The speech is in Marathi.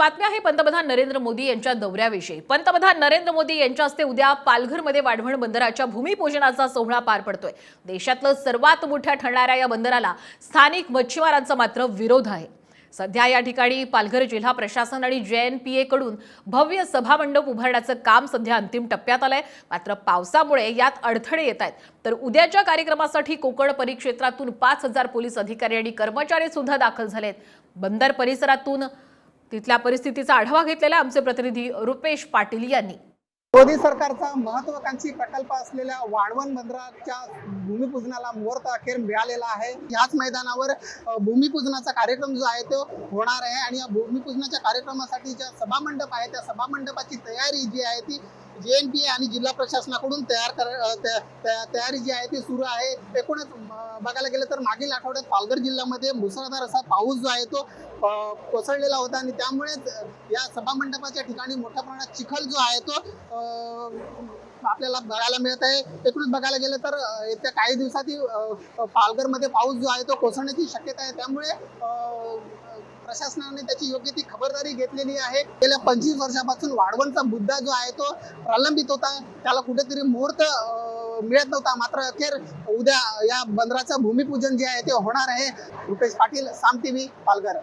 बातमी आहे पंतप्रधान नरेंद्र मोदी यांच्या दौऱ्याविषयी। पंतप्रधान नरेंद्र मोदी यांच्या हस्ते उद्या पालघरमध्ये वाढवण बंदराच्या भूमिपूजनाचा सोहळा पार पडतोय। देशातलं सर्वात मोठ्या ठरणाऱ्या या बंदराला स्थानिक मच्छीमारांचा मात्र विरोध आहे। सध्या या ठिकाणी पालघर जिल्हा प्रशासन आणि JNPA कडून भव्य सभामंडप उभारण्याचं काम सध्या अंतिम टप्प्यात आलंय। मात्र पावसामुळे यात अडथळे येत आहेत। तर उद्याच्या कार्यक्रमासाठी कोकण परिक्षेत्रातून 5000 पोलीस अधिकारी आणि कर्मचारी सुद्धा दाखल झालेत। बंदर परिसरातून तिथल्या परिस्थितीचा आढावा घेतलेला आमचे प्रतिनिधी रुपेश पाटील यांनी। मोदी सरकारचा महत्त्वाकांक्षी प्रकल्प असलेल्या वाढवण बंदराच्या भूमिपूजनाला मुहूर्त अखेर मिळालेला आहे। याच मैदानावर भूमिपूजनाचा कार्यक्रम जो आहे तो होणार आहे आणि या भूमिपूजनाच्या कार्यक्रमासाठी ज्या सभामंडप आहे त्या सभामंडपाची तयारी जी आहे ती JNPA आणि जिल्हा प्रशासनाकडून तयारी जी आहे ती सुरू आहे। एकूणच बघायला गेलं तर मागील आठवड्यात पालघर जिल्ह्यामध्ये मुसळधार असा पाऊस जो आहे तो कोसळलेला होता आणि त्यामुळे या सभामंडपाच्या ठिकाणी मोठ्या प्रमाणात चिखल जो आहे तो आपल्याला बघायला मिळत आहे। एकूणच बघायला गेलं तर येत्या काही दिवसात पालघरमध्ये पाऊस जो आहे तो कोसळण्याची शक्यता आहे। त्यामुळे प्रशासनाने त्याची योग्य ती खबरदारी घेतलेली आहे। गेल्या 25 वर्षापासून वाढवणचा मुद्दा जो आहे तो प्रलंबित होता, त्याला कुठेतरी मुहूर्त मिळत नव्हता। मात्र अखेर उद्या या बंदराचं भूमिपूजन जे आहे ते होणार आहे। रुपेश पाटील, साम TV, पालघर।